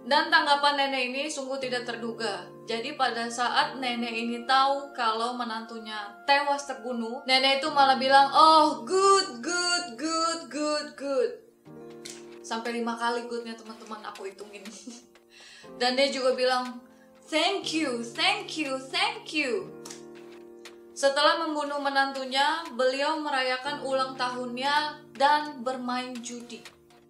Dan tanggapan nenek ini sungguh tidak terduga. Jadi pada saat nenek ini tahu kalau menantunya tewas terbunuh, nenek itu malah bilang, "Oh, good, good, good, good, good." Sampai 5 kali goodnya teman-teman, aku hitungin. Dan dia juga bilang, "Thank you, thank you, thank you." Setelah membunuh menantunya, beliau merayakan ulang tahunnya dan bermain judi.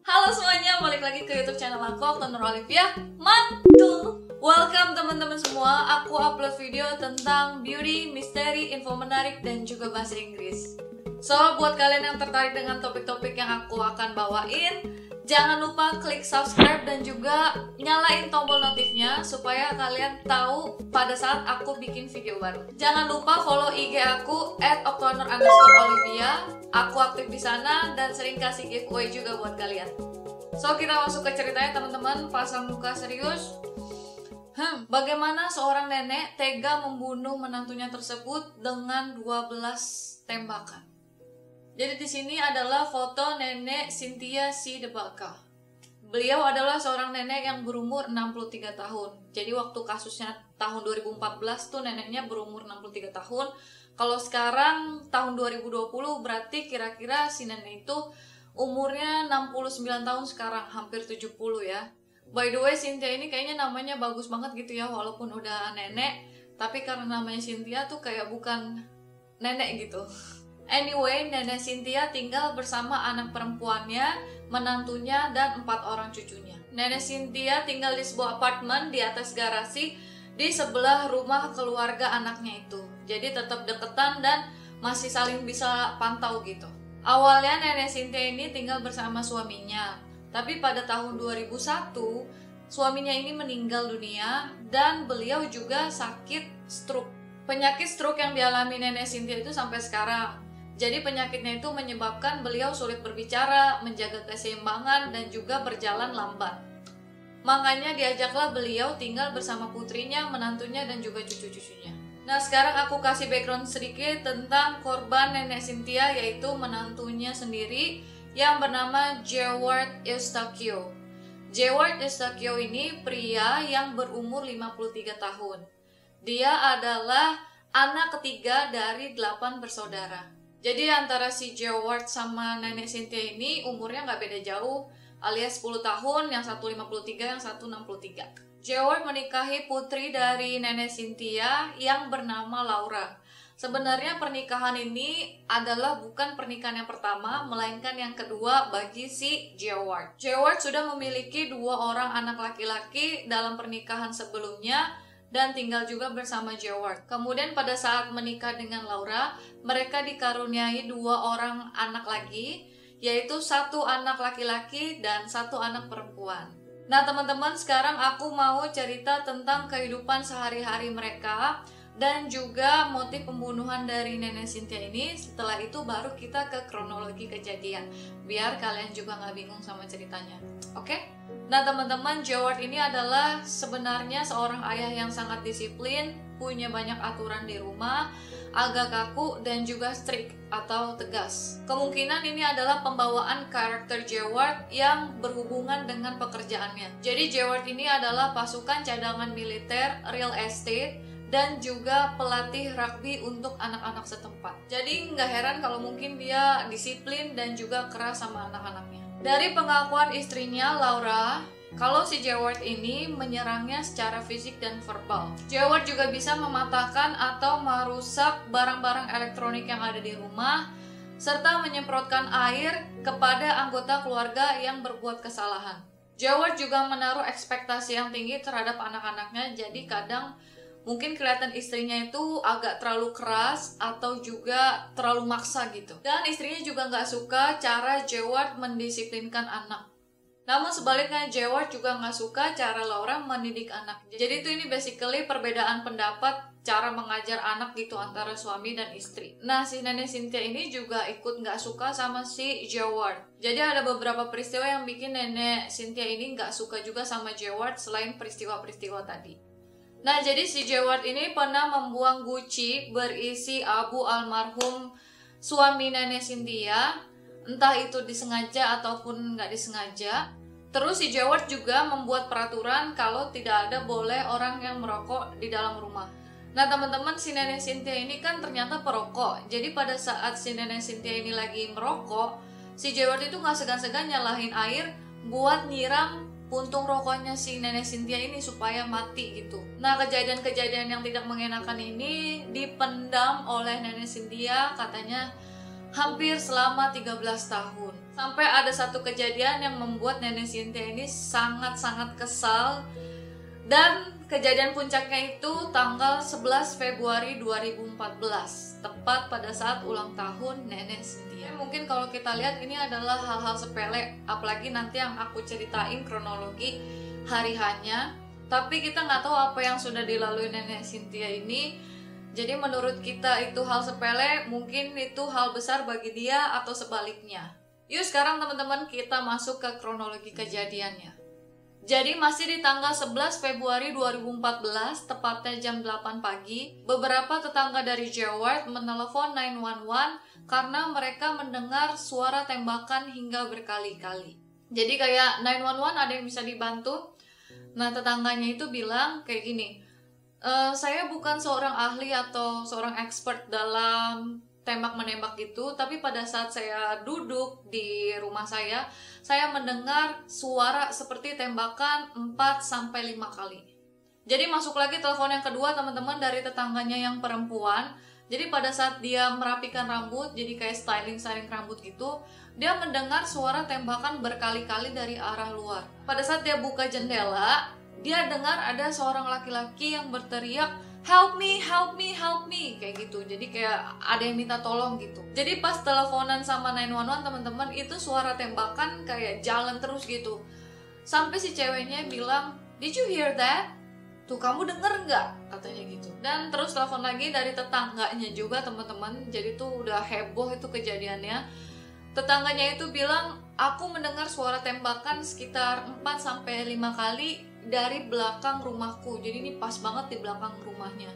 Halo semuanya, balik lagi ke YouTube channel aku Nur Olivia. Mantul! Welcome teman-teman semua. Aku upload video tentang beauty, misteri, info menarik, dan juga bahasa Inggris. So, buat kalian yang tertarik dengan topik-topik yang aku akan bawain, jangan lupa klik subscribe dan juga nyalain tombol notifnya supaya kalian tahu pada saat aku bikin video baru. Jangan lupa follow IG aku @oktonur_olivia. Aku aktif di sana dan sering kasih giveaway juga buat kalian. So, kita masuk ke ceritanya teman-teman. Pasang muka serius. Bagaimana seorang nenek tega membunuh menantunya tersebut dengan 12 tembakan? Jadi di sini adalah foto nenek Cynthia C. DeBaca. Beliau adalah seorang nenek yang berumur 63 tahun. Jadi waktu kasusnya tahun 2014 tuh neneknya berumur 63 tahun. Kalau sekarang tahun 2020 berarti kira-kira si nenek itu umurnya 69 tahun sekarang, hampir 70 ya. By the way, Cynthia ini kayaknya namanya bagus banget gitu ya, walaupun udah nenek, tapi karena namanya Cynthia tuh kayak bukan nenek gitu. Anyway, nenek Cynthia tinggal bersama anak perempuannya, menantunya, dan 4 orang cucunya. Nenek Cynthia tinggal di sebuah apartemen di atas garasi di sebelah rumah keluarga anaknya itu. Jadi tetap deketan dan masih saling bisa pantau gitu. Awalnya nenek Cynthia ini tinggal bersama suaminya, tapi pada tahun 2001 suaminya ini meninggal dunia dan beliau juga sakit stroke. Penyakit stroke yang dialami nenek Cynthia itu sampai sekarang. Jadi penyakitnya itu menyebabkan beliau sulit berbicara, menjaga keseimbangan, dan juga berjalan lambat. Makanya diajaklah beliau tinggal bersama putrinya, menantunya, dan juga cucu-cucunya. Nah, sekarang aku kasih background sedikit tentang korban nenek Cynthia, yaitu menantunya sendiri yang bernama Jewart Eustaquio. Jewart Eustaquio ini pria yang berumur 53 tahun. Dia adalah anak ketiga dari 8 bersaudara. Jadi antara si Jewart sama nenek Cynthia ini umurnya nggak beda jauh, alias 10 tahun, yang satu 53, yang satu 63. Jewart menikahi putri dari nenek Cynthia yang bernama Laura. Sebenarnya pernikahan ini adalah bukan pernikahan yang pertama, melainkan yang kedua bagi si Jewart. Jewart sudah memiliki 2 orang anak laki-laki dalam pernikahan sebelumnya, dan tinggal juga bersama Jewart. Kemudian pada saat menikah dengan Laura, mereka dikaruniai 2 orang anak lagi, yaitu 1 anak laki-laki dan 1 anak perempuan. Nah teman-teman, sekarang aku mau cerita tentang kehidupan sehari-hari mereka dan juga motif pembunuhan dari nenek Cynthia ini. Setelah itu baru kita ke kronologi kejadian, biar kalian juga nggak bingung sama ceritanya. Oke? Nah teman-teman, Jewart ini adalah sebenarnya seorang ayah yang sangat disiplin, punya banyak aturan di rumah, agak kaku, dan juga strict atau tegas. Kemungkinan ini adalah pembawaan karakter Jewart yang berhubungan dengan pekerjaannya. Jadi Jewart ini adalah pasukan cadangan militer, real estate, dan juga pelatih rugby untuk anak-anak setempat. Jadi nggak heran kalau mungkin dia disiplin dan juga keras sama anak-anaknya. Dari pengakuan istrinya, Laura, kalau si Jewart ini menyerangnya secara fisik dan verbal. Jewart juga bisa mematahkan atau merusak barang-barang elektronik yang ada di rumah, serta menyemprotkan air kepada anggota keluarga yang berbuat kesalahan. Jewart juga menaruh ekspektasi yang tinggi terhadap anak-anaknya, jadi kadang mungkin kelihatan istrinya itu agak terlalu keras atau juga terlalu maksa gitu. Dan istrinya juga nggak suka cara Jewart mendisiplinkan anak. Namun sebaliknya Jewart juga nggak suka cara Laura mendidik anak. Jadi itu ini basically perbedaan pendapat cara mengajar anak gitu antara suami dan istri. Nah si nenek Cynthia ini juga ikut nggak suka sama si Jewart. Jadi ada beberapa peristiwa yang bikin nenek Cynthia ini nggak suka juga sama Jewart selain peristiwa-peristiwa tadi. Nah, jadi si Jewart ini pernah membuang guci berisi abu almarhum suami nenek Cynthia, entah itu disengaja ataupun nggak disengaja. Terus si Jeward juga membuat peraturan kalau tidak ada boleh orang yang merokok di dalam rumah. Nah teman-teman, si Nenek Cynthia ini kan ternyata perokok. Jadi pada saat si Nenek Cynthia ini lagi merokok, si Jeward itu gak segan-segan nyalahin air buat nyiram puntung rokoknya si Nenek Cynthia ini supaya mati gitu. Nah kejadian-kejadian yang tidak mengenakan ini dipendam oleh Nenek Cynthia katanya hampir selama 13 tahun. Sampai ada satu kejadian yang membuat Nenek Cynthia ini sangat-sangat kesal. Dan kejadian puncaknya itu tanggal 11 Februari 2014, tepat pada saat ulang tahun Nenek Cynthia. Mungkin kalau kita lihat ini adalah hal-hal sepele, apalagi nanti yang aku ceritain kronologi hari-harinya. Tapi kita nggak tahu apa yang sudah dilalui Nenek Cynthia ini. Jadi menurut kita itu hal sepele, mungkin itu hal besar bagi dia atau sebaliknya. Yuk sekarang teman-teman kita masuk ke kronologi kejadiannya. Jadi masih di tanggal 11 Februari 2014, tepatnya jam 8 pagi, beberapa tetangga dari Jeward menelepon 911 karena mereka mendengar suara tembakan hingga berkali-kali. Jadi kayak 911 ada yang bisa dibantu. Nah tetangganya itu bilang kayak gini, saya bukan seorang ahli atau seorang expert dalam tembak-menembak gitu, tapi pada saat saya duduk di rumah saya mendengar suara seperti tembakan 4-5 kali. Jadi masuk lagi telepon yang kedua teman-teman dari tetangganya yang perempuan. Jadi pada saat dia merapikan rambut, jadi kayak styling rambut gitu, dia mendengar suara tembakan berkali-kali dari arah luar. Pada saat dia buka jendela, dia dengar ada seorang laki-laki yang berteriak, help me, help me, help me, kayak gitu. Jadi kayak ada yang minta tolong gitu. Jadi pas teleponan sama 911 teman-teman, itu suara tembakan kayak jalan terus gitu. Sampai si ceweknya bilang, did you hear that? Tuh kamu denger nggak? Katanya gitu. Dan terus telepon lagi dari tetangganya juga teman-teman. Jadi tuh udah heboh itu kejadiannya. Tetangganya itu bilang, aku mendengar suara tembakan sekitar 4-5 kali dari belakang rumahku. Jadi ini pas banget di belakang rumahnya.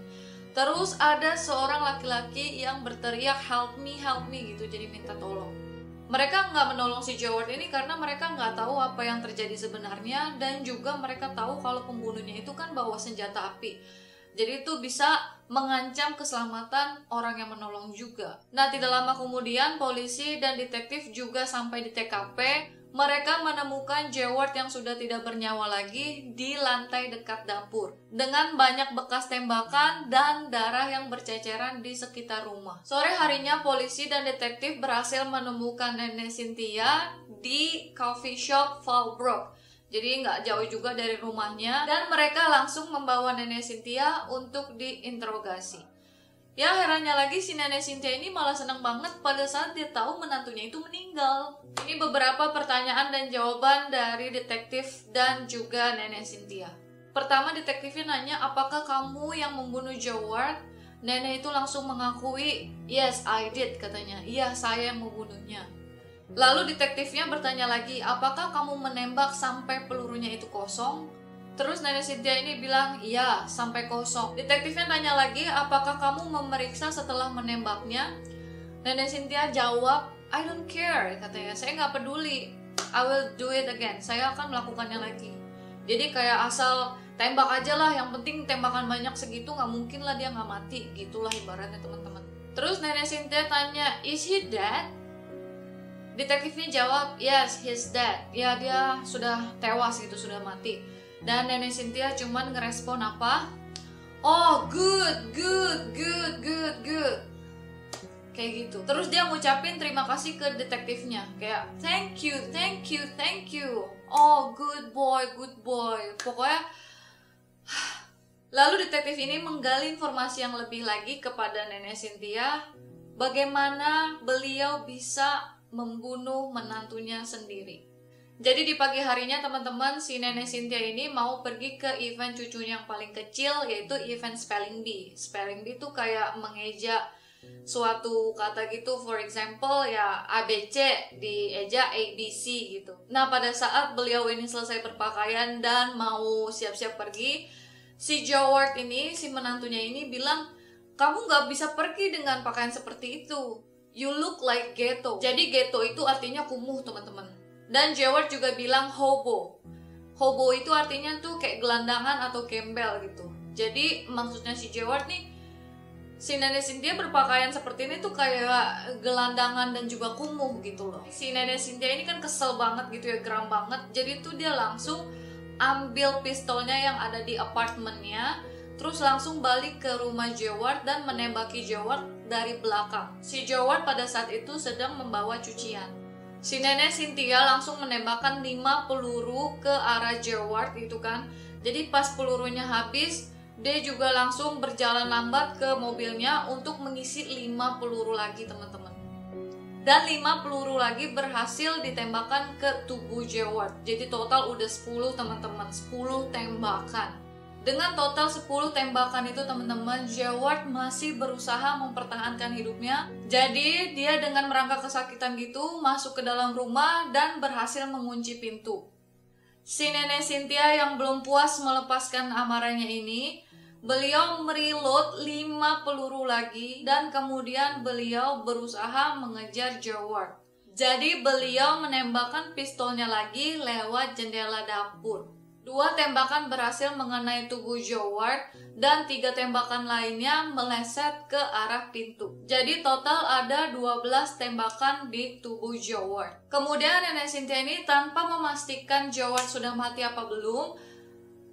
Terus ada seorang laki-laki yang berteriak help me gitu, jadi minta tolong. Mereka nggak menolong si Jeward ini karena mereka nggak tahu apa yang terjadi sebenarnya, dan juga mereka tahu kalau pembunuhnya itu kan bawa senjata api. Jadi itu bisa mengancam keselamatan orang yang menolong juga. Nah tidak lama kemudian polisi dan detektif juga sampai di TKP. Mereka menemukan Jeward yang sudah tidak bernyawa lagi di lantai dekat dapur dengan banyak bekas tembakan dan darah yang berceceran di sekitar rumah. Sore harinya polisi dan detektif berhasil menemukan Nenek Cynthia di coffee shop Fallbrook. Jadi nggak jauh juga dari rumahnya, dan mereka langsung membawa Nenek Cynthia untuk diinterogasi. Ya herannya lagi si Nenek Cynthia ini malah senang banget pada saat dia tahu menantunya itu meninggal. Ini beberapa pertanyaan dan jawaban dari detektif dan juga Nenek Cynthia. Pertama detektifnya nanya, apakah kamu yang membunuh Jeward? Nenek itu langsung mengakui, yes I did katanya, iya saya yang membunuhnya. Lalu detektifnya bertanya lagi, apakah kamu menembak sampai pelurunya itu kosong? Terus Nenek Cynthia ini bilang, iya, sampai kosong. Detektifnya tanya lagi, apakah kamu memeriksa setelah menembaknya? Nenek Cynthia jawab, I don't care, katanya. Saya nggak peduli. I will do it again. Saya akan melakukannya lagi. Jadi kayak asal tembak aja lah, yang penting tembakan banyak segitu, nggak mungkin lah dia nggak mati. Gitulah ibaratnya teman-teman. Terus Nenek Cynthia tanya, is he dead? Detektifnya jawab, yes, he's dead. Ya, dia sudah tewas gitu, sudah mati. Dan Nenek Cynthia cuman ngerespon apa? Oh, good. Kayak gitu. Terus dia ngucapin terima kasih ke detektifnya. Kayak, thank you. Oh, good boy. Pokoknya, lalu detektif ini menggali informasi yang lebih lagi kepada Nenek Cynthia. Bagaimana beliau bisa membunuh menantunya sendiri. Jadi di pagi harinya teman-teman, si Nenek Cynthia ini mau pergi ke event cucunya yang paling kecil, yaitu event spelling bee. Spelling bee itu kayak mengeja suatu kata gitu, for example ya ABC dieja ABC gitu. Nah pada saat beliau ini selesai berpakaian dan mau siap-siap pergi, si Jeward ini, si menantunya ini bilang, kamu gak bisa pergi dengan pakaian seperti itu. You look like ghetto. Jadi ghetto itu artinya kumuh teman-teman. Dan Jeward juga bilang hobo. Hobo itu artinya tuh kayak gelandangan atau gembel gitu. Jadi maksudnya si Jeward nih, si Nenek Cynthia berpakaian seperti ini tuh kayak gelandangan dan juga kumuh gitu loh. Si Nenek Cynthia ini kan kesel banget gitu ya, geram banget. Jadi tuh dia langsung ambil pistolnya yang ada di apartemennya, terus langsung balik ke rumah Jeward dan menembaki Jeward dari belakang. Si Jeward pada saat itu sedang membawa cucian. Si Nenek Cynthia langsung menembakkan 5 peluru ke arah Jeward gitu kan. Jadi pas pelurunya habis, dia juga langsung berjalan lambat ke mobilnya untuk mengisi 5 peluru lagi teman-teman. Dan 5 peluru lagi berhasil ditembakkan ke tubuh Jeward. Jadi total udah 10 teman-teman, 10 tembakan. Dengan total 10 tembakan itu teman-teman, Jeward masih berusaha mempertahankan hidupnya. Jadi dia dengan merangkak kesakitan gitu masuk ke dalam rumah dan berhasil mengunci pintu. Si Nenek Cynthia yang belum puas melepaskan amarahnya ini, beliau mereload 5 peluru lagi dan kemudian beliau berusaha mengejar Jeward. Jadi beliau menembakkan pistolnya lagi lewat jendela dapur. 2 tembakan berhasil mengenai tubuh Jeward dan 3 tembakan lainnya meleset ke arah pintu. Jadi total ada 12 tembakan di tubuh Jeward. Kemudian Nenek Cynthia ini tanpa memastikan Jeward sudah mati apa belum,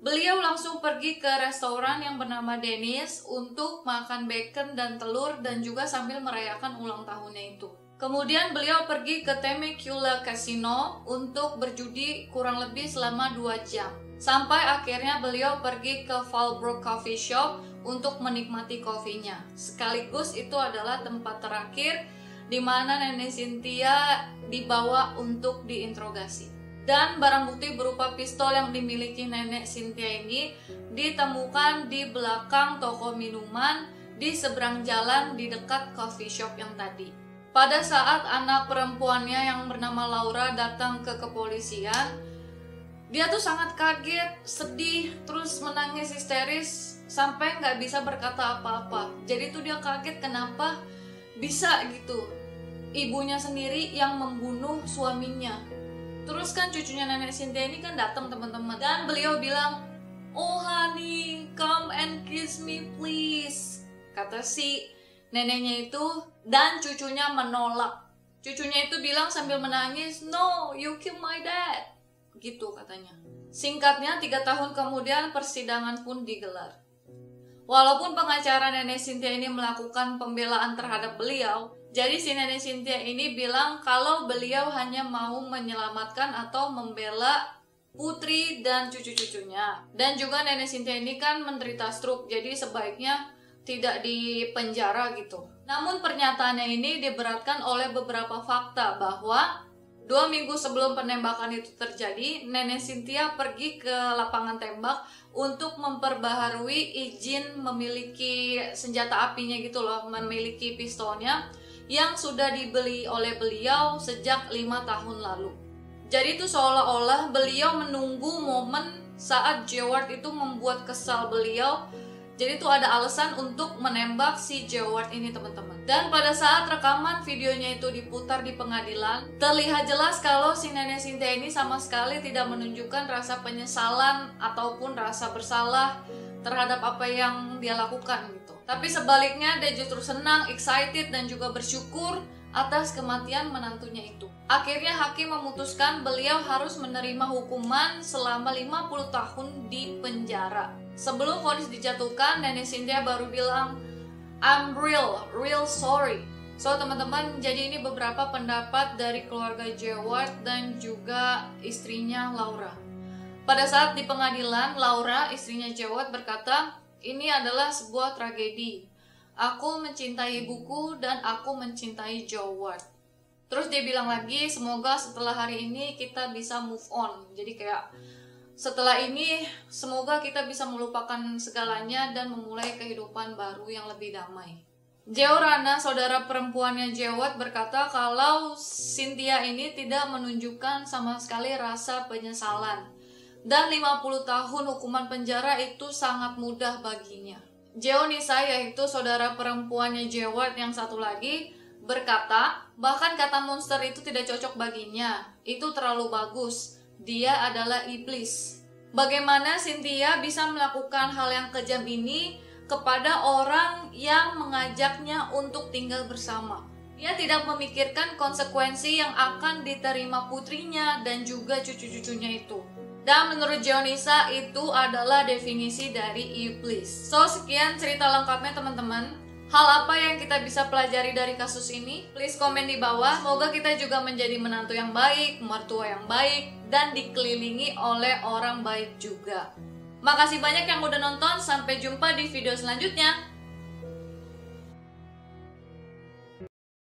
beliau langsung pergi ke restoran yang bernama Dennis untuk makan bacon dan telur dan juga sambil merayakan ulang tahunnya itu. Kemudian beliau pergi ke Temecula Casino untuk berjudi kurang lebih selama 2 jam. Sampai akhirnya beliau pergi ke Fallbrook Coffee Shop untuk menikmati kopinya. Sekaligus itu adalah tempat terakhir di mana Nenek Cynthia dibawa untuk diinterogasi. Dan barang bukti berupa pistol yang dimiliki Nenek Cynthia ini ditemukan di belakang toko minuman di seberang jalan di dekat coffee shop yang tadi. Pada saat anak perempuannya yang bernama Laura datang ke kepolisian, dia tuh sangat kaget, sedih, terus menangis histeris sampai nggak bisa berkata apa-apa. Jadi tuh dia kaget kenapa bisa gitu ibunya sendiri yang membunuh suaminya. Terus kan cucunya Nenek Cynthia ini kan datang teman-teman, dan beliau bilang, "Oh honey, come and kiss me please," kata si neneknya itu, dan cucunya menolak. Cucunya itu bilang sambil menangis, "No, you kill my dad," gitu katanya. Singkatnya 3 tahun kemudian persidangan pun digelar. Walaupun pengacara Nenek Cynthia ini melakukan pembelaan terhadap beliau, jadi si Nenek Cynthia ini bilang kalau beliau hanya mau menyelamatkan atau membela putri dan cucu-cucunya. Dan juga Nenek Cynthia ini kan menderita stroke, jadi sebaiknya tidak dipenjara gitu. Namun pernyataannya ini diberatkan oleh beberapa fakta bahwa 2 minggu sebelum penembakan itu terjadi, Nenek Cynthia pergi ke lapangan tembak untuk memperbaharui izin memiliki senjata apinya gitu loh, memiliki pistolnya yang sudah dibeli oleh beliau sejak 5 tahun lalu. Jadi itu seolah-olah beliau menunggu momen saat Jeward itu membuat kesal beliau. Jadi itu ada alasan untuk menembak si Jeward ini teman-teman. Dan pada saat rekaman videonya itu diputar di pengadilan, terlihat jelas kalau si Nenek Cynthia ini sama sekali tidak menunjukkan rasa penyesalan ataupun rasa bersalah terhadap apa yang dia lakukan gitu. Tapi sebaliknya dia justru senang, excited, dan juga bersyukur atas kematian menantunya itu. Akhirnya hakim memutuskan beliau harus menerima hukuman selama 50 tahun di penjara. Sebelum vonis dijatuhkan, Nenek Cynthia baru bilang, "I'm real sorry." So teman-teman, jadi ini beberapa pendapat dari keluarga Jeward dan juga istrinya Laura. Pada saat di pengadilan, Laura, istrinya Jeward, berkata, "Ini adalah sebuah tragedi. Aku mencintai ibuku dan aku mencintai Jeward." Terus dia bilang lagi, semoga setelah hari ini kita bisa move on. Jadi kayak setelah ini semoga kita bisa melupakan segalanya dan memulai kehidupan baru yang lebih damai. Jeorana, saudara perempuannya Jeward, berkata kalau Cynthia ini tidak menunjukkan sama sekali rasa penyesalan. Dan 50 tahun hukuman penjara itu sangat mudah baginya. Jeonisa, yaitu saudara perempuannya Jeward yang satu lagi, berkata bahkan kata monster itu tidak cocok baginya. itu terlalu bagus. Dia adalah iblis. Bagaimana Cynthia bisa melakukan hal yang kejam ini kepada orang yang mengajaknya untuk tinggal bersama? Ia tidak memikirkan konsekuensi yang akan diterima putrinya dan juga cucu-cucunya itu. Dan menurut Gionissa itu adalah definisi dari iblis. So, sekian cerita lengkapnya teman-teman. Hal apa yang kita bisa pelajari dari kasus ini? Please komen di bawah. Semoga kita juga menjadi menantu yang baik, mertua yang baik, dan dikelilingi oleh orang baik juga. Makasih banyak yang udah nonton. Sampai jumpa di video selanjutnya.